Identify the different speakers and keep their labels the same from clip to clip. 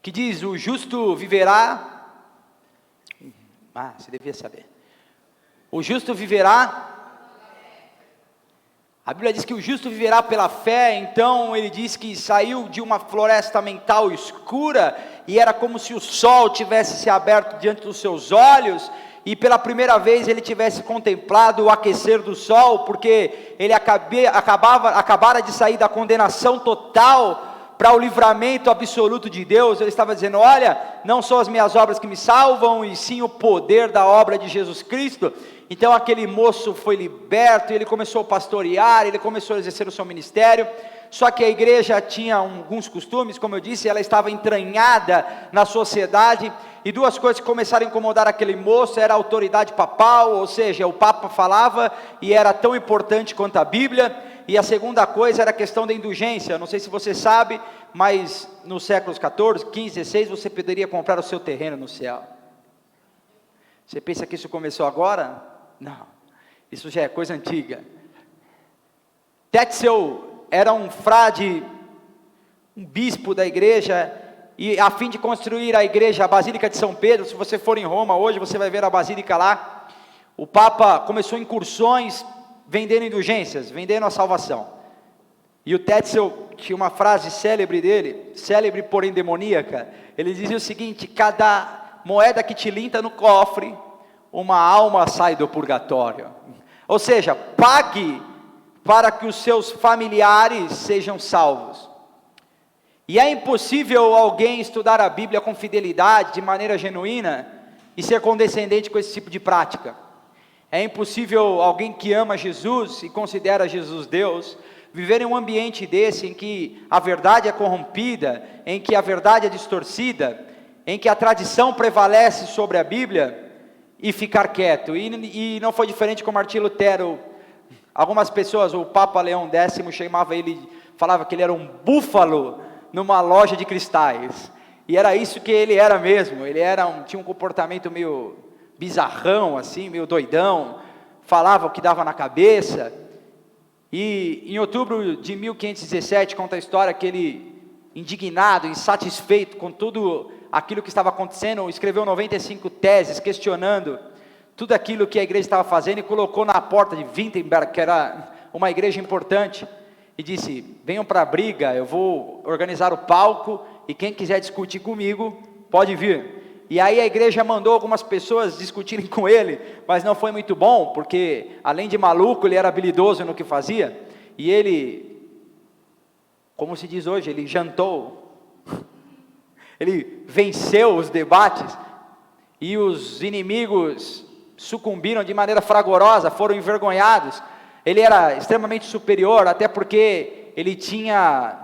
Speaker 1: que diz: o justo viverá. Você devia saber. O justo viverá. A Bíblia diz que o justo viverá pela fé. Então ele diz que saiu de uma floresta mental escura, e era como se o sol tivesse se aberto diante dos seus olhos, e pela primeira vez ele tivesse contemplado o aquecer do sol, porque ele acabara de sair da condenação total para o livramento absoluto de Deus. Ele estava dizendo: olha, não são as minhas obras que me salvam, e sim o poder da obra de Jesus Cristo. Então aquele moço foi liberto, ele começou a pastorear, ele começou a exercer o seu ministério. Só que a igreja tinha alguns costumes, como eu disse, ela estava entranhada na sociedade, e duas coisas que começaram a incomodar aquele moço: era a autoridade papal, ou seja, o Papa falava e era tão importante quanto a Bíblia. E a segunda coisa era a questão da indulgência. Não sei se você sabe, mas nos séculos 14, 15, 16, você poderia comprar o seu terreno no céu. Você pensa que isso começou agora? Não, isso já é coisa antiga. Tetzel era um frade, um bispo da igreja, e a fim de construir a igreja, a Basílica de São Pedro, se você for em Roma hoje, você vai ver a Basílica lá. O Papa começou incursões, vendendo indulgências, vendendo a salvação. E o Tetzel tinha uma frase célebre dele, célebre porém demoníaca. Ele dizia o seguinte: cada moeda que tilinta no cofre, uma alma sai do purgatório. Ou seja, pague para que os seus familiares sejam salvos. E é impossível alguém estudar a Bíblia com fidelidade, de maneira genuína, e ser condescendente com esse tipo de prática. É impossível alguém que ama Jesus e considera Jesus Deus, viver em um ambiente desse, em que a verdade é corrompida, em que a verdade é distorcida, em que a tradição prevalece sobre a Bíblia, e ficar quieto. E não foi diferente com Martim Lutero. Algumas pessoas, o Papa Leão X chamava ele, falava que ele era um búfalo numa loja de cristais, e era isso que ele era mesmo. Ele tinha um comportamento meio bizarrão, assim, meio doidão, falava o que dava na cabeça. E em outubro de 1517, conta a história que ele, indignado, insatisfeito com tudo aquilo que estava acontecendo, escreveu 95 teses, questionando tudo aquilo que a igreja estava fazendo, e colocou na porta de Wittenberg, que era uma igreja importante, e disse: venham para a briga, eu vou organizar o palco, e quem quiser discutir comigo, pode vir. E aí a igreja mandou algumas pessoas discutirem com ele, mas não foi muito bom, porque além de maluco, ele era habilidoso no que fazia, e ele, como se diz hoje, ele jantou, ele venceu os debates, e os inimigos sucumbiram de maneira fragorosa, foram envergonhados. Ele era extremamente superior, até porque ele tinha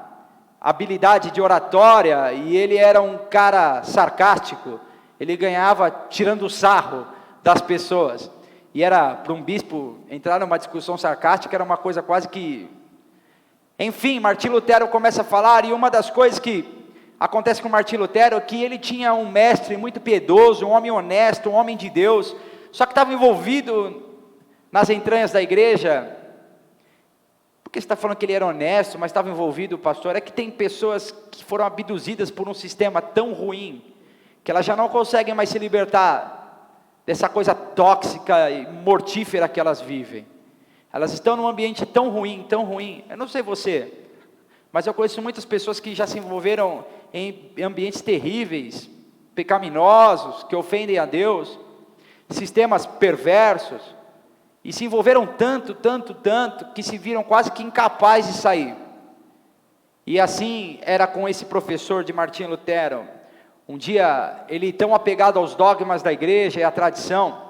Speaker 1: habilidade de oratória, e ele era um cara sarcástico. Ele ganhava tirando sarro das pessoas, e era, para um bispo entrar numa discussão sarcástica, era uma coisa quase que... Enfim, Martim Lutero começa a falar, e uma das coisas que acontece com Martim Lutero é que ele tinha um mestre muito piedoso, um homem honesto, um homem de Deus, só que estava envolvido nas entranhas da igreja. Por que você está falando que ele era honesto, mas estava envolvido, pastor? É que tem pessoas que foram abduzidas por um sistema tão ruim, que elas já não conseguem mais se libertar dessa coisa tóxica e mortífera que elas vivem. Elas estão num ambiente tão ruim, eu não sei você, mas eu conheço muitas pessoas que já se envolveram em ambientes terríveis, pecaminosos, que ofendem a Deus, sistemas perversos, e se envolveram tanto, que se viram quase que incapazes de sair. E assim era com esse professor de Martim Lutero. Um dia, ele tão apegado aos dogmas da igreja e à tradição,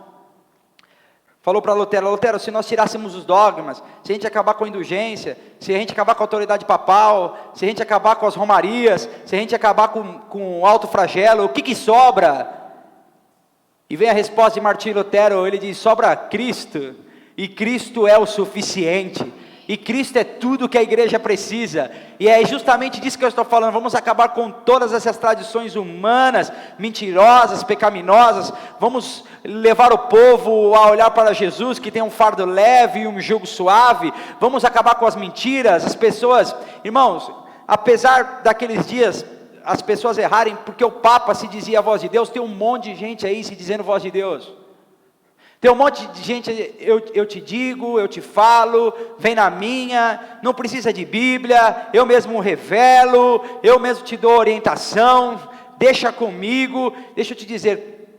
Speaker 1: falou para Lutero: Lutero, se nós tirássemos os dogmas, se a gente acabar com a indulgência, se a gente acabar com a autoridade papal, se a gente acabar com as romarias, se a gente acabar com o alto flagelo, o que sobra? E vem a resposta de Martim Lutero, ele diz: sobra Cristo, e Cristo é o suficiente, e Cristo é tudo que a igreja precisa. E é justamente disso que eu estou falando. Vamos acabar com todas essas tradições humanas, mentirosas, pecaminosas. Vamos levar o povo a olhar para Jesus, que tem um fardo leve e um jugo suave. Vamos acabar com as mentiras. As pessoas, irmãos, apesar daqueles dias, as pessoas errarem porque o Papa se dizia a voz de Deus. Tem um monte de gente aí se dizendo voz de Deus. Tem um monte de gente, eu te digo, eu te falo, vem na minha, não precisa de Bíblia, eu mesmo revelo, eu mesmo te dou orientação, deixa comigo. Deixa eu te dizer,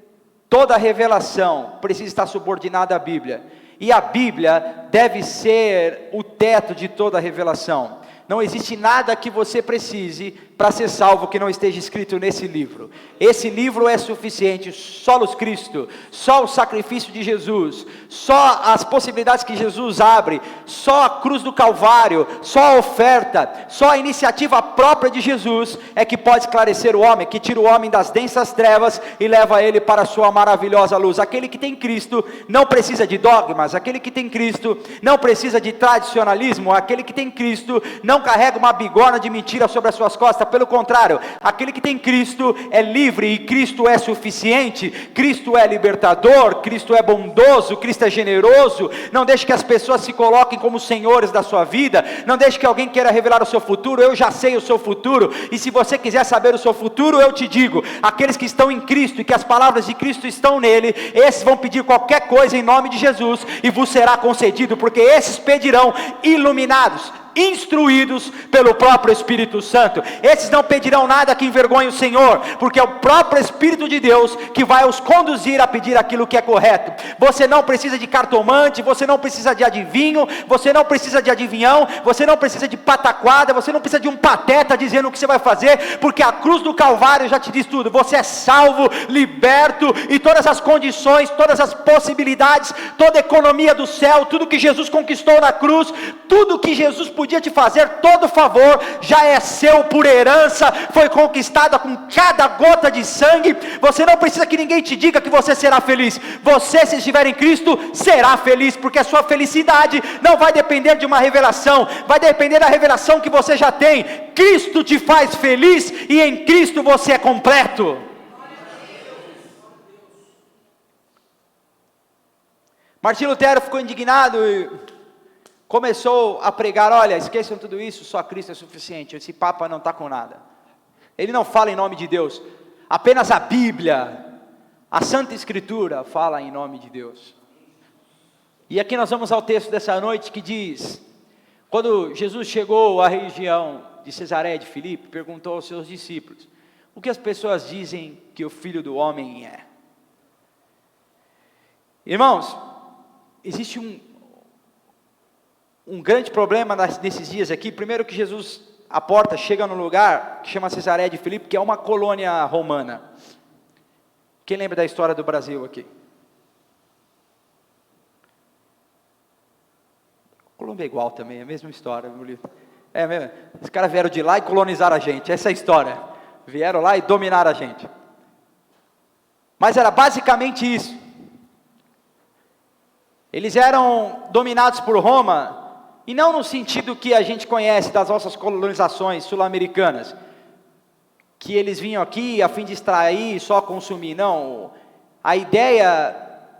Speaker 1: toda revelação precisa estar subordinada à Bíblia, e a Bíblia deve ser o teto de toda revelação. Não existe nada que você precise para ser salvo que não esteja escrito nesse livro. Esse livro é suficiente. Solos Cristo, só o sacrifício de Jesus, só as possibilidades que Jesus abre, só a cruz do Calvário, só a oferta, só a iniciativa própria de Jesus é que pode esclarecer o homem, que tira o homem das densas trevas e leva ele para a sua maravilhosa luz. Aquele que tem Cristo não precisa de dogmas, aquele que tem Cristo não precisa de tradicionalismo, aquele que tem Cristo não carrega uma bigorna de mentira sobre as suas costas. Pelo contrário, aquele que tem Cristo é livre, e Cristo é suficiente. Cristo é libertador, Cristo é bondoso, Cristo é generoso. Não deixe que as pessoas se coloquem como senhores da sua vida, não deixe que alguém queira revelar o seu futuro. Eu já sei o seu futuro, e se você quiser saber o seu futuro, eu te digo, aqueles que estão em Cristo, e que as palavras de Cristo estão nele, esses vão pedir qualquer coisa em nome de Jesus, e vos será concedido, porque esses pedirão iluminados, instruídos pelo próprio Espírito Santo. Esses não pedirão nada que envergonhe o Senhor, porque é o próprio Espírito de Deus que vai os conduzir a pedir aquilo que é correto. Você não precisa de cartomante, você não precisa de adivinho, você não precisa de adivinhão, você não precisa de pataquada, você não precisa de um pateta dizendo o que você vai fazer, porque a cruz do Calvário já te diz tudo. Você é salvo, liberto, e todas as condições, todas as possibilidades, toda a economia do céu, tudo que Jesus conquistou na cruz, tudo que Jesus podia te fazer, todo favor, já é seu por herança, foi conquistada com cada gota de sangue. Você não precisa que ninguém te diga que você será feliz. Você, se estiver em Cristo, será feliz, porque a sua felicidade não vai depender de uma revelação, vai depender da revelação que você já tem. Cristo te faz feliz, e em Cristo você é completo. Martim Lutero ficou indignado e começou a pregar: olha, esqueçam tudo isso, só Cristo é suficiente, esse Papa não está com nada, ele não fala em nome de Deus, apenas a Bíblia, a Santa Escritura fala em nome de Deus. E aqui nós vamos ao texto dessa noite que diz: quando Jesus chegou à região de Cesareia de Filipe, perguntou aos seus discípulos: o que as pessoas dizem que o Filho do Homem é? Irmãos, existe um grande problema nesses dias aqui. Primeiro, que Jesus, a porta, chega num lugar que chama Cesareia de Filipe, que é uma colônia romana. Quem lembra da história do Brasil aqui? Colômbia é igual também, é a mesma história. É mesmo. Os caras vieram de lá e colonizaram a gente, essa é a história. Vieram lá e dominaram a gente. Mas era basicamente isso. Eles eram dominados por Roma, e não no sentido que a gente conhece das nossas colonizações sul-americanas, que eles vinham aqui a fim de extrair e só consumir. Não, a ideia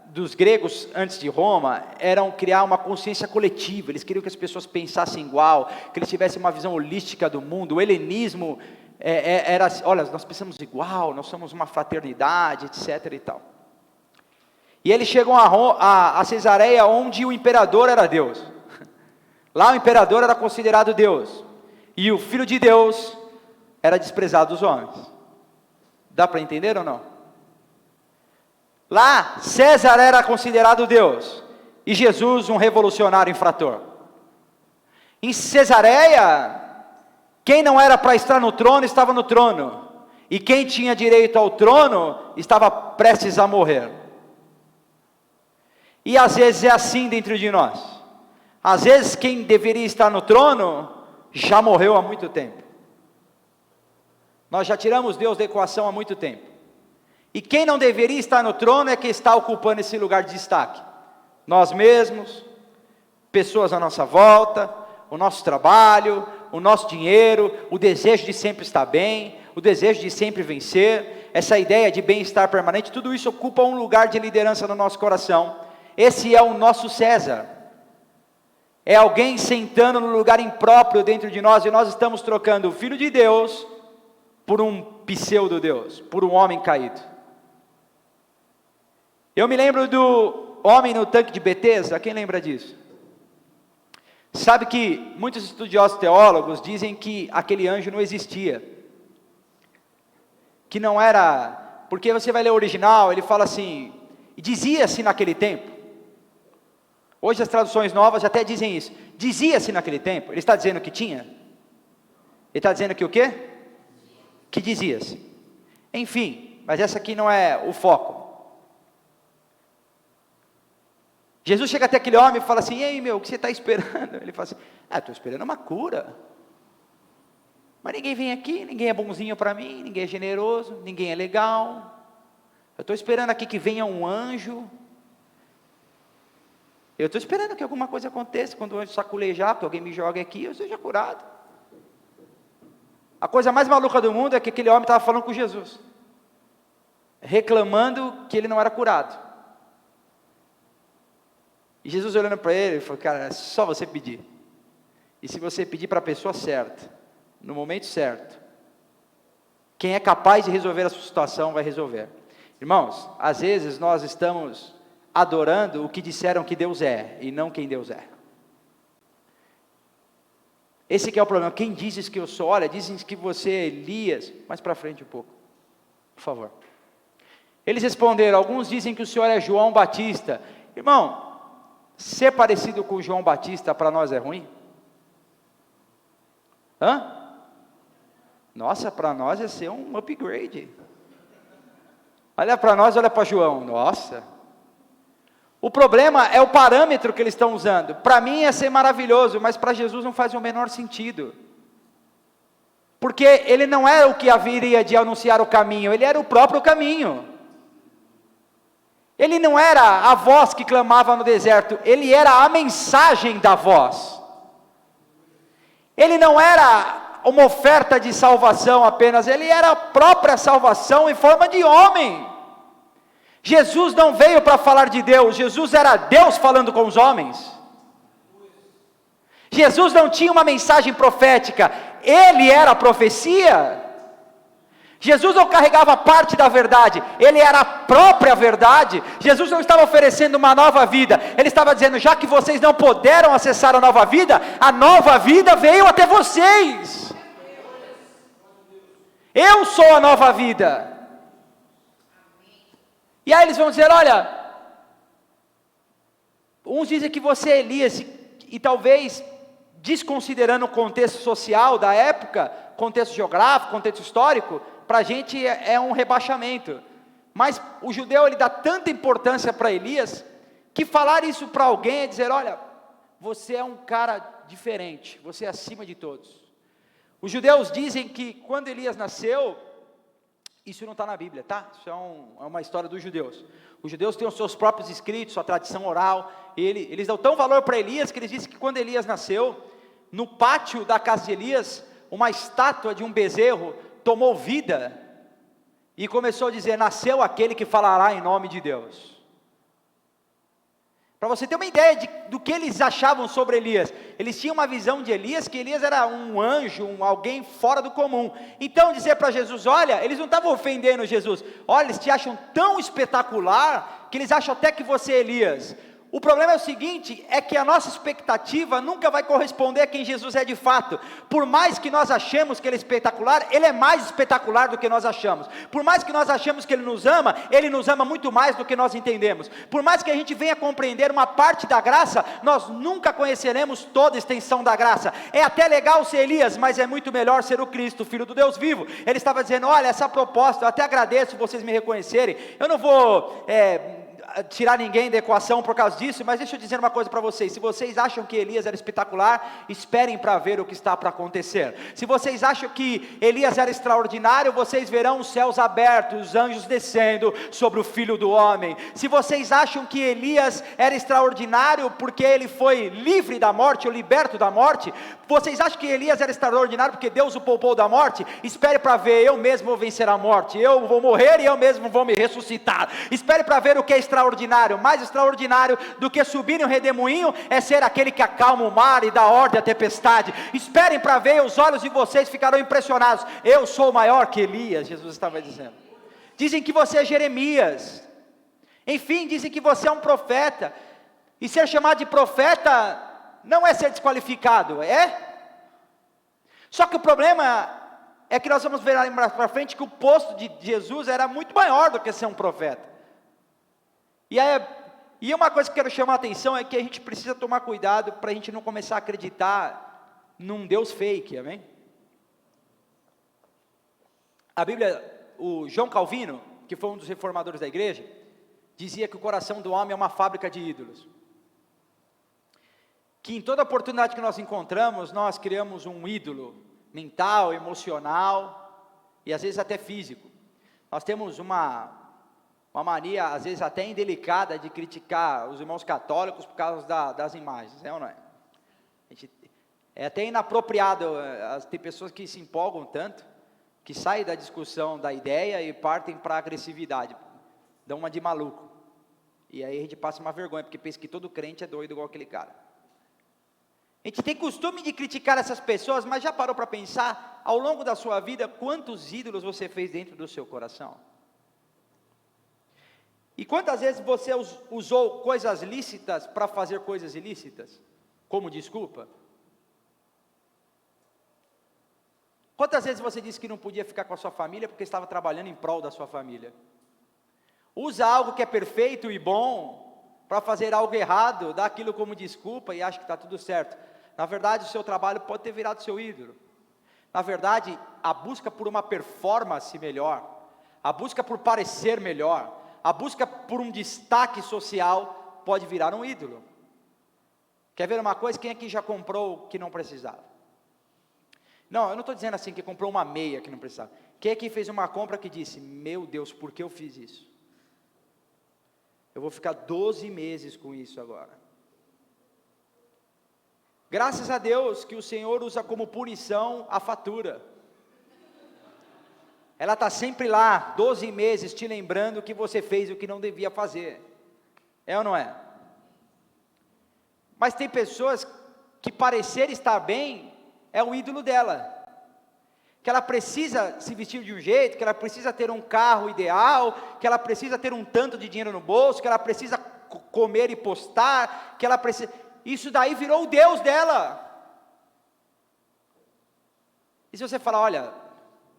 Speaker 1: dos gregos antes de Roma era criar uma consciência coletiva. Eles queriam que as pessoas pensassem igual, que eles tivessem uma visão holística do mundo. O helenismo era, olha, nós pensamos igual, nós somos uma fraternidade, etc. e tal. E eles chegam a Cesareia, onde o imperador era Deus. Lá o imperador era considerado Deus, e o Filho de Deus era desprezado dos homens. Dá para entender ou não? Lá César era considerado Deus, e Jesus um revolucionário infrator. Em Cesareia, quem não era para estar no trono, estava no trono, e quem tinha direito ao trono, estava prestes a morrer. E às vezes é assim dentro de nós. Às vezes quem deveria estar no trono, já morreu há muito tempo. Nós já tiramos Deus da equação há muito tempo. E quem não deveria estar no trono é quem está ocupando esse lugar de destaque. Nós mesmos, pessoas à nossa volta, o nosso trabalho, o nosso dinheiro, o desejo de sempre estar bem, o desejo de sempre vencer, essa ideia de bem-estar permanente, tudo isso ocupa um lugar de liderança no nosso coração. Esse é o nosso César. É alguém sentando no lugar impróprio dentro de nós, e nós estamos trocando o Filho de Deus por um pseudo-Deus, por um homem caído. Eu me lembro do homem no tanque de Betesda, quem lembra disso? Sabe que muitos estudiosos teólogos dizem que aquele anjo não existia, que não era, porque você vai ler o original, ele fala assim, e dizia-se naquele tempo, hoje as traduções novas até dizem isso, dizia-se naquele tempo, ele está dizendo que tinha? Ele está dizendo que o quê? Que dizia-se. Enfim, mas essa aqui não é o foco. Jesus chega até aquele homem e fala assim, ei meu, o que você está esperando? Ele fala assim, estou esperando uma cura. Mas ninguém vem aqui, ninguém é bonzinho para mim, ninguém é generoso, ninguém é legal. Eu estou esperando aqui que venha um anjo. Eu estou esperando que alguma coisa aconteça, quando o anjo saculejar, que alguém me jogue aqui, eu seja curado. A coisa mais maluca do mundo é que aquele homem estava falando com Jesus, reclamando que ele não era curado. E Jesus olhando para ele, falou, cara, é só você pedir. E se você pedir para a pessoa certa, no momento certo, quem é capaz de resolver a sua situação vai resolver. Irmãos, às vezes nós estamos adorando o que disseram que Deus é, e não quem Deus é. Esse que é o problema. Quem dizes que eu sou? Olha, dizem que você é Elias. Mais para frente um pouco, por favor. Eles responderam, alguns dizem que o senhor é João Batista. Irmão, ser parecido com João Batista para nós é ruim? Nossa, para nós é ser um upgrade. Olha para nós, olha para João, nossa. O problema é o parâmetro que eles estão usando. Para mim é ser maravilhoso, mas para Jesus não faz o menor sentido. Porque ele não era o que haveria de anunciar o caminho, ele era o próprio caminho. Ele não era a voz que clamava no deserto, ele era a mensagem da voz. Ele não era uma oferta de salvação apenas, ele era a própria salvação em forma de homem. Jesus não veio para falar de Deus, Jesus era Deus falando com os homens. Jesus não tinha uma mensagem profética, ele era a profecia. Jesus não carregava parte da verdade, ele era a própria verdade. Jesus não estava oferecendo uma nova vida, ele estava dizendo, já que vocês não puderam acessar a nova vida veio até vocês. Eu sou a nova vida. E aí eles vão dizer, olha, uns dizem que você é Elias, e talvez, desconsiderando o contexto social da época, contexto geográfico, contexto histórico, para a gente é um rebaixamento, mas o judeu ele dá tanta importância para Elias, que falar isso para alguém é dizer, olha, você é um cara diferente, você é acima de todos. Os judeus dizem que quando Elias nasceu, isso não está na Bíblia, tá? Isso é uma história dos judeus. Os judeus têm os seus próprios escritos, sua tradição oral, eles dão tão valor para Elias, que eles dizem que quando Elias nasceu, no pátio da casa de Elias, uma estátua de um bezerro tomou vida, e começou a dizer, nasceu aquele que falará em nome de Deus. Para você ter uma ideia do que eles achavam sobre Elias, eles tinham uma visão de Elias, que Elias era um anjo, alguém fora do comum. Então dizer para Jesus, olha, eles não estavam ofendendo Jesus, olha, eles te acham tão espetacular, que eles acham até que você é Elias. O problema é o seguinte, é que a nossa expectativa nunca vai corresponder a quem Jesus é de fato. Por mais que nós achemos que Ele é espetacular, Ele é mais espetacular do que nós achamos. Por mais que nós achemos que Ele nos ama muito mais do que nós entendemos. Por mais que a gente venha compreender uma parte da graça, nós nunca conheceremos toda a extensão da graça. É até legal ser Elias, mas é muito melhor ser o Cristo, Filho do Deus vivo. Ele estava dizendo, olha, essa proposta, eu até agradeço vocês me reconhecerem, eu não vou tirar ninguém da equação por causa disso, mas deixa eu dizer uma coisa para vocês, se vocês acham que Elias era espetacular, esperem para ver o que está para acontecer. Se vocês acham que Elias era extraordinário, vocês verão os céus abertos, os anjos descendo sobre o Filho do Homem. Se vocês acham que Elias era extraordinário porque ele foi livre da morte, ou liberto da morte, vocês acham que Elias era extraordinário porque Deus o poupou da morte? Espere para ver, eu mesmo vou vencer a morte, eu vou morrer e eu mesmo vou me ressuscitar. Espere para ver o que é extraordinário extraordinário. Mais extraordinário do que subir em um redemoinho é ser aquele que acalma o mar e dá ordem à tempestade. Esperem para ver, os olhos de vocês ficarão impressionados. Eu sou maior que Elias, Jesus estava dizendo. Dizem que você é Jeremias. Enfim, dizem que você é um profeta. E ser chamado de profeta não é ser desqualificado, é? Só que o problema é que nós vamos ver ali mais para frente que o posto de Jesus era muito maior do que ser um profeta. E uma coisa que eu quero chamar a atenção é que a gente precisa tomar cuidado para a gente não começar a acreditar num Deus fake, amém? A Bíblia, o João Calvino, que foi um dos reformadores da igreja, dizia que o coração do homem é uma fábrica de ídolos. Que em toda oportunidade que nós encontramos, nós criamos um ídolo mental, emocional e às vezes até físico. Nós temos uma mania, às vezes até indelicada, de criticar os irmãos católicos por causa das imagens, é ou não é? É até inapropriado, tem pessoas que se empolgam tanto, que saem da discussão da ideia e partem para a agressividade, dão uma de maluco, e aí a gente passa uma vergonha, porque pensa que todo crente é doido igual aquele cara. A gente tem costume de criticar essas pessoas, mas já parou para pensar, ao longo da sua vida, quantos ídolos você fez dentro do seu coração? E quantas vezes você usou coisas lícitas para fazer coisas ilícitas, como desculpa? Quantas vezes você disse que não podia ficar com a sua família porque estava trabalhando em prol da sua família? Usa algo que é perfeito e bom para fazer algo errado, dá aquilo como desculpa e acha que está tudo certo. Na verdade, o seu trabalho pode ter virado seu ídolo. Na verdade, a busca por uma performance melhor, a busca por parecer melhor, a busca por um destaque social pode virar um ídolo. Quer ver uma coisa? Quem aqui já comprou o que não precisava? Não, eu não estou dizendo assim que comprou uma meia que não precisava. Quem aqui fez uma compra que disse, meu Deus, por que eu fiz isso? Eu vou ficar 12 meses com isso agora. Graças a Deus que o Senhor usa como punição a fatura. Ela está sempre lá, 12 meses, te lembrando que você fez o que não devia fazer. É ou não é? Mas tem pessoas que parecer estar bem é o ídolo dela. Que ela precisa se vestir de um jeito, que ela precisa ter um carro ideal, que ela precisa ter um tanto de dinheiro no bolso, que ela precisa comer e postar, que ela precisa... Isso daí virou o Deus dela. E se você falar, olha,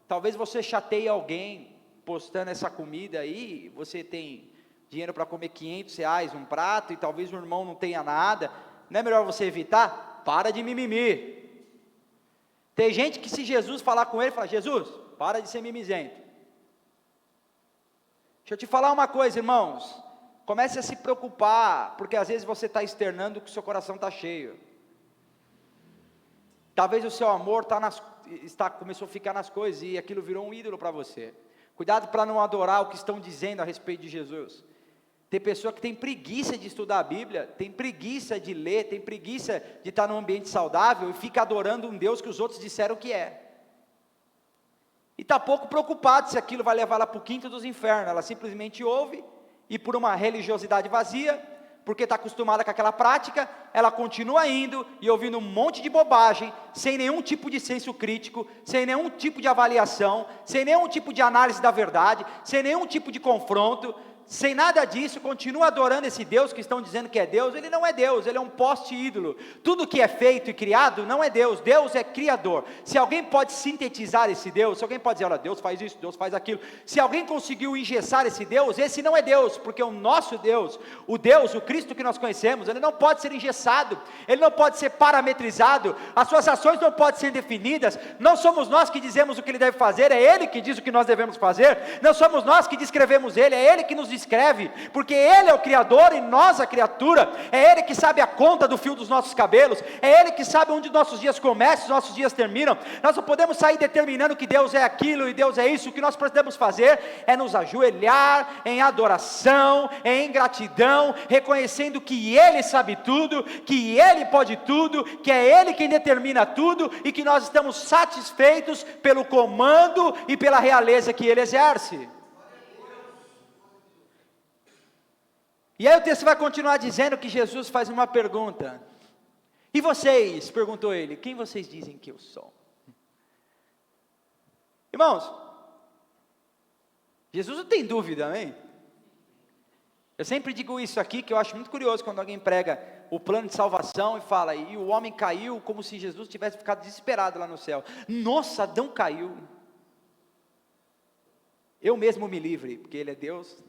Speaker 1: talvez você chateie alguém postando essa comida aí, você tem dinheiro para comer R$500 um prato, e talvez o irmão não tenha nada, não é melhor você evitar? Para de mimimi. Tem gente que se Jesus falar com ele, fala, Jesus, para de ser mimizento. Deixa eu te falar uma coisa, irmãos, comece a se preocupar, porque às vezes você está externando que o seu coração está cheio. Talvez o seu amor começou a ficar nas coisas, e aquilo virou um ídolo para você. Cuidado para não adorar o que estão dizendo a respeito de Jesus. Tem pessoa que tem preguiça de estudar a Bíblia, tem preguiça de ler, tem preguiça de estar num ambiente saudável, e fica adorando um Deus que os outros disseram que é. E está pouco preocupado se aquilo vai levar ela para o quinto dos infernos. Ela simplesmente ouve, e por uma religiosidade vazia, porque está acostumada com aquela prática, ela continua indo e ouvindo um monte de bobagem, sem nenhum tipo de senso crítico, sem nenhum tipo de avaliação, sem nenhum tipo de análise da verdade, sem nenhum tipo de confronto, sem nada disso, continua adorando esse Deus que estão dizendo que é Deus. Ele não é Deus, ele é um poste ídolo. Tudo que é feito e criado não é Deus, Deus é criador. Se alguém pode sintetizar esse Deus, se alguém pode dizer, olha, Deus faz isso, Deus faz aquilo, se alguém conseguiu engessar esse Deus, esse não é Deus, porque o nosso Deus, o Cristo que nós conhecemos, ele não pode ser engessado, ele não pode ser parametrizado, as suas ações não podem ser definidas. Não somos nós que dizemos o que ele deve fazer, é ele que diz o que nós devemos fazer. Não somos nós que descrevemos ele, é ele que nos escreve, porque ele é o Criador e nós a criatura. É ele que sabe a conta do fio dos nossos cabelos, é ele que sabe onde nossos dias começam, os nossos dias terminam. Nós não podemos sair determinando que Deus é aquilo e Deus é isso. O que nós podemos fazer é nos ajoelhar em adoração, em gratidão, reconhecendo que ele sabe tudo, que ele pode tudo, que é ele quem determina tudo, e que nós estamos satisfeitos pelo comando e pela realeza que ele exerce. E aí o texto vai continuar dizendo que Jesus faz uma pergunta. E vocês, perguntou ele, quem vocês dizem que eu sou? Irmãos, Jesus não tem dúvida, amém? Eu sempre digo isso aqui, que eu acho muito curioso quando alguém prega o plano de salvação e fala, e o homem caiu como se Jesus tivesse ficado desesperado lá no céu. Nossa, Adão caiu. Eu mesmo me livre, porque ele é Deus.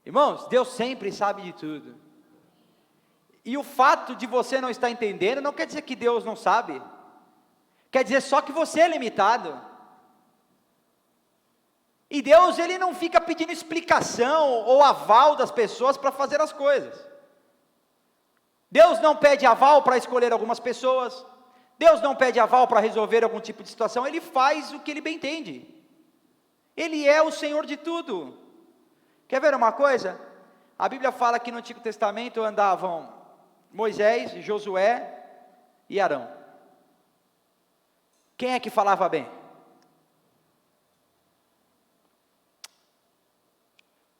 Speaker 1: Irmãos, Deus sempre sabe de tudo. E o fato de você não estar entendendo, não quer dizer que Deus não sabe. Quer dizer só que você é limitado. E Deus, Ele não fica pedindo explicação ou aval das pessoas para fazer as coisas. Deus não pede aval para escolher algumas pessoas. Deus não pede aval para resolver algum tipo de situação. Ele faz o que Ele bem entende. Ele é o Senhor de tudo. Quer ver uma coisa? A Bíblia fala que no Antigo Testamento andavam Moisés, Josué e Arão. Quem é que falava bem?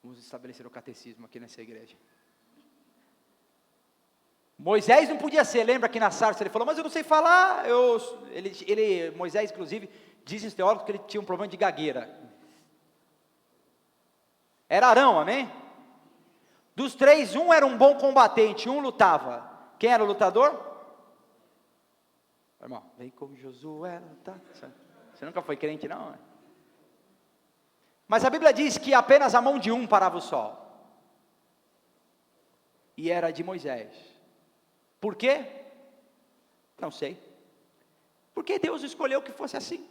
Speaker 1: Vamos estabelecer o catecismo aqui nessa igreja. Moisés não podia ser, lembra que na sarça ele falou, mas eu não sei falar. Moisés, inclusive, dizem os teólogos que ele tinha um problema de gagueira. Era Arão, amém? Dos três, um era um bom combatente, um lutava. Quem era o lutador? Irmão, vem como Josué lutar. Você nunca foi crente, não? Né? Mas a Bíblia diz que apenas a mão de um parava o sol. E era de Moisés. Por quê? Não sei. Porque Deus escolheu que fosse assim.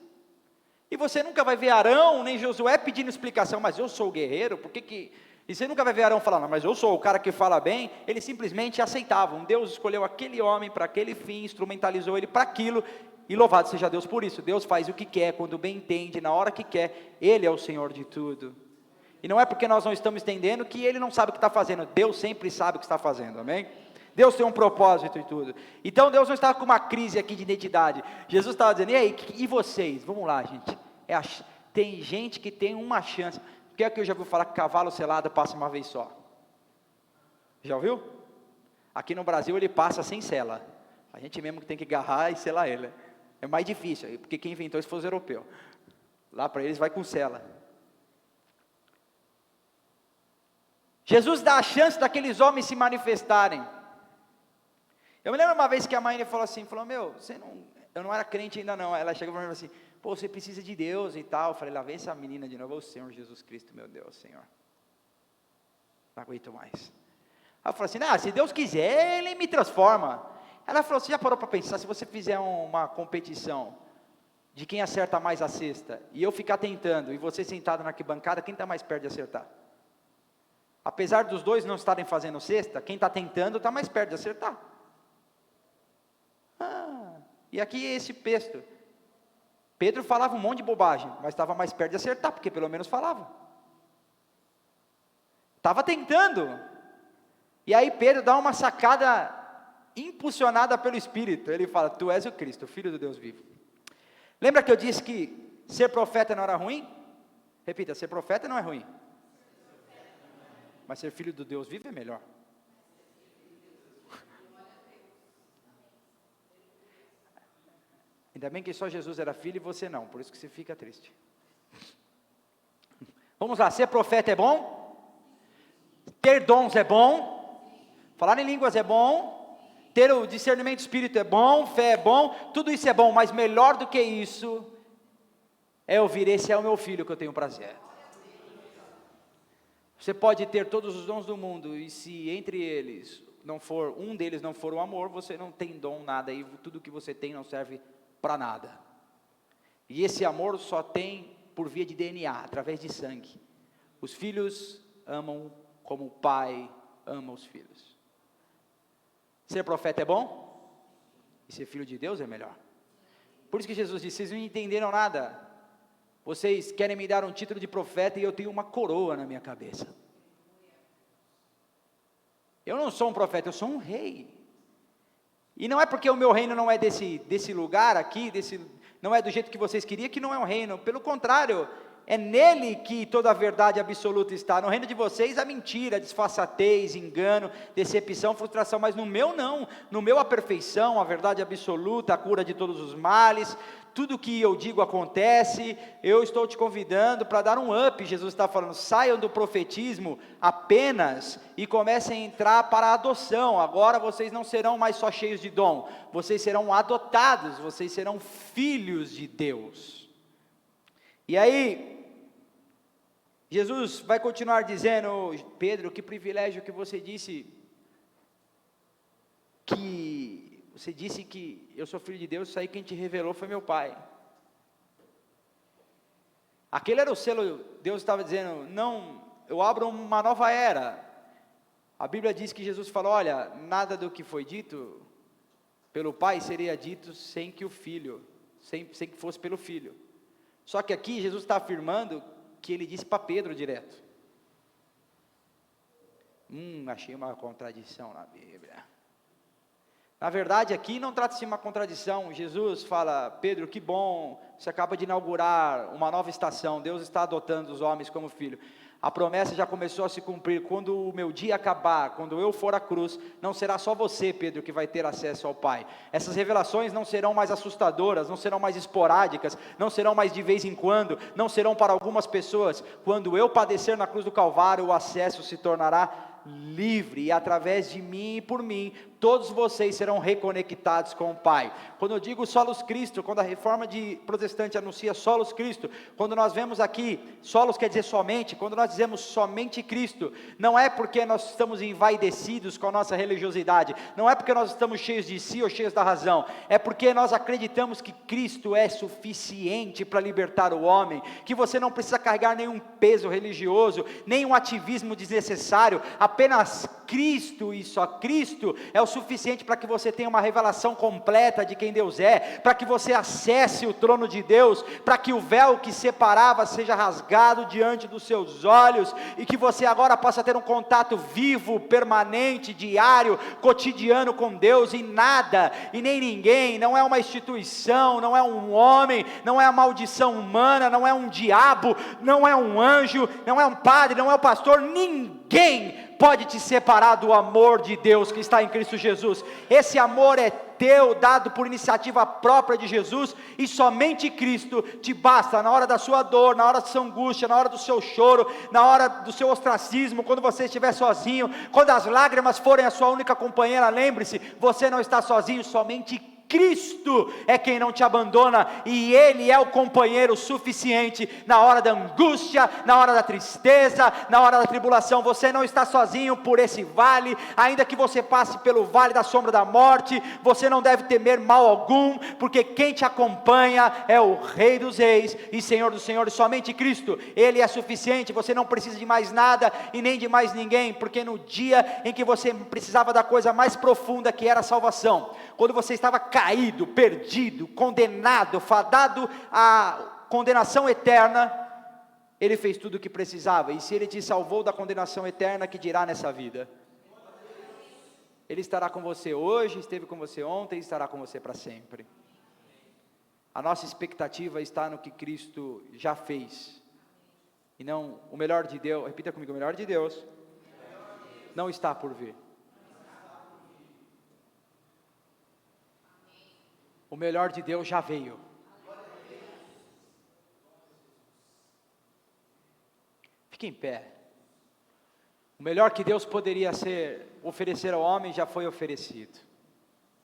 Speaker 1: E você nunca vai ver Arão, nem Josué pedindo explicação, mas eu sou o guerreiro, por que que... E você nunca vai ver Arão falando, mas eu sou o cara que fala bem. Eles simplesmente aceitavam. Deus escolheu aquele homem para aquele fim, instrumentalizou ele para aquilo, e louvado seja Deus por isso. Deus faz o que quer, quando bem entende, na hora que quer. Ele é o Senhor de tudo. E não é porque nós não estamos entendendo que Ele não sabe o que está fazendo. Deus sempre sabe o que está fazendo, amém? Deus tem um propósito e tudo. Então Deus não estava com uma crise aqui de identidade. Jesus estava dizendo, e aí, e vocês? Vamos lá, gente. Tem gente que tem uma chance. Porque é que eu já ouviu falar que cavalo selado passa uma vez só? Já ouviu? Aqui no Brasil ele passa sem sela. A gente mesmo que tem que agarrar e selar ele. É mais difícil, porque quem inventou isso foi os europeus. Lá para eles vai com sela. Jesus dá a chance daqueles homens se manifestarem. Eu me lembro uma vez que a mãe falou assim, eu não era crente ainda não. Ela chegou para mim e falou assim, pô, você precisa de Deus e tal. Eu falei, lá vem essa menina de novo, o Senhor Jesus Cristo, meu Deus, Senhor. Não aguento mais. Ela falou assim, se Deus quiser, Ele me transforma. Ela falou, você já parou para pensar, se você fizer uma competição de quem acerta mais a cesta, e eu ficar tentando, e você sentado na arquibancada, quem está mais perto de acertar? Apesar dos dois não estarem fazendo cesta, quem está tentando está mais perto de acertar. E aqui é esse texto. Pedro falava um monte de bobagem, mas estava mais perto de acertar, porque pelo menos falava. Estava tentando. E aí Pedro dá uma sacada impulsionada pelo Espírito. Ele fala, tu és o Cristo, o Filho do Deus vivo. Lembra que eu disse que ser profeta não era ruim? Repita, ser profeta não é ruim. Mas ser filho do Deus vivo é melhor. Ainda bem que só Jesus era filho e você não, por isso que você fica triste. Vamos lá, ser profeta é bom? Ter dons é bom? Falar em línguas é bom? Ter o discernimento do Espírito é bom? Fé é bom? Tudo isso é bom, mas melhor do que isso é ouvir, esse é o meu filho que eu tenho prazer. Você pode ter todos os dons do mundo, e se entre eles um deles não for o amor, você não tem dom nada, e tudo que você tem não serve para nada. E esse amor só tem por via de DNA, através de sangue. Os filhos amam como o pai ama os filhos. Ser profeta é bom? E ser filho de Deus é melhor. Por isso que Jesus disse, vocês não entenderam nada. Vocês querem me dar um título de profeta e eu tenho uma coroa na minha cabeça. Eu não sou um profeta, eu sou um rei. E não é porque o meu reino não é desse lugar aqui, não é do jeito que vocês queriam, que não é um reino. Pelo contrário, É nele que toda a verdade absoluta está. No reino de vocês, a mentira, a disfarçatez, engano, decepção, frustração, mas no meu não. No meu a perfeição, a verdade absoluta, a cura de todos os males. Tudo que eu digo acontece. Eu estou te convidando para dar um up. Jesus está falando, saiam do profetismo apenas e comecem a entrar para a adoção. Agora vocês não serão mais só cheios de dom, vocês serão adotados, vocês serão filhos de Deus. E aí, Jesus vai continuar dizendo, Pedro, que privilégio que você disse que eu sou filho de Deus, isso aí quem te revelou foi meu Pai. Aquele era o selo, Deus estava dizendo, não, eu abro uma nova era. A Bíblia diz que Jesus falou, olha, nada do que foi dito pelo Pai seria dito sem que o Filho, sem que fosse pelo Filho. Só que aqui Jesus está afirmando que ele disse para Pedro direto. Achei uma contradição na Bíblia. Na verdade aqui não trata-se de uma contradição. Jesus fala, Pedro, que bom, você acaba de inaugurar uma nova estação, Deus está adotando os homens como filho. A promessa já começou a se cumprir. Quando o meu dia acabar, quando eu for à cruz, não será só você, Pedro, que vai ter acesso ao Pai. Essas revelações não serão mais assustadoras, não serão mais esporádicas, não serão mais de vez em quando, não serão para algumas pessoas. Quando eu padecer na cruz do Calvário, o acesso se tornará livre, e através de mim e por mim, todos vocês serão reconectados com o Pai. Quando eu digo solos Cristo, quando a reforma de protestante anuncia solos Cristo, quando nós vemos aqui, solos quer dizer somente, quando nós dizemos somente Cristo, não é porque nós estamos envaidecidos com a nossa religiosidade, não é porque nós estamos cheios de si ou cheios da razão, é porque nós acreditamos que Cristo é suficiente para libertar o homem, que você não precisa carregar nenhum peso religioso, nenhum ativismo desnecessário, apenas Cristo e só Cristo é o suficiente para que você tenha uma revelação completa de quem Deus é, para que você acesse o trono de Deus, para que o véu que separava seja rasgado diante dos seus olhos, e que você agora possa ter um contato vivo, permanente, diário, cotidiano com Deus, e nada, e nem ninguém, não é uma instituição, não é um homem, não é a maldição humana, não é um diabo, não é um anjo, não é um padre, não é um pastor, ninguém pode te separar do amor de Deus que está em Cristo Jesus. Esse amor é teu, dado por iniciativa própria de Jesus, e somente Cristo te basta na hora da sua dor, na hora da sua angústia, na hora do seu choro, na hora do seu ostracismo, quando você estiver sozinho, quando as lágrimas forem a sua única companheira, lembre-se, você não está sozinho, somente Cristo é quem não te abandona, e Ele é o companheiro suficiente na hora da angústia, na hora da tristeza, na hora da tribulação. Você não está sozinho por esse vale, ainda que você passe pelo vale da sombra da morte, você não deve temer mal algum, porque quem te acompanha é o Rei dos Reis e Senhor dos Senhores, somente Cristo. Ele é suficiente, você não precisa de mais nada e nem de mais ninguém, porque no dia em que você precisava da coisa mais profunda, que era a salvação, quando você estava caído, perdido, condenado, fadado à condenação eterna, Ele fez tudo o que precisava. E se Ele te salvou da condenação eterna, que dirá nessa vida? Ele estará com você hoje, esteve com você ontem e estará com você para sempre. A nossa expectativa está no que Cristo já fez, e não o melhor de Deus. Repita comigo, o melhor de Deus não está por vir. O melhor de Deus já veio. Fique em pé. O melhor que Deus poderia oferecer ao homem já foi oferecido.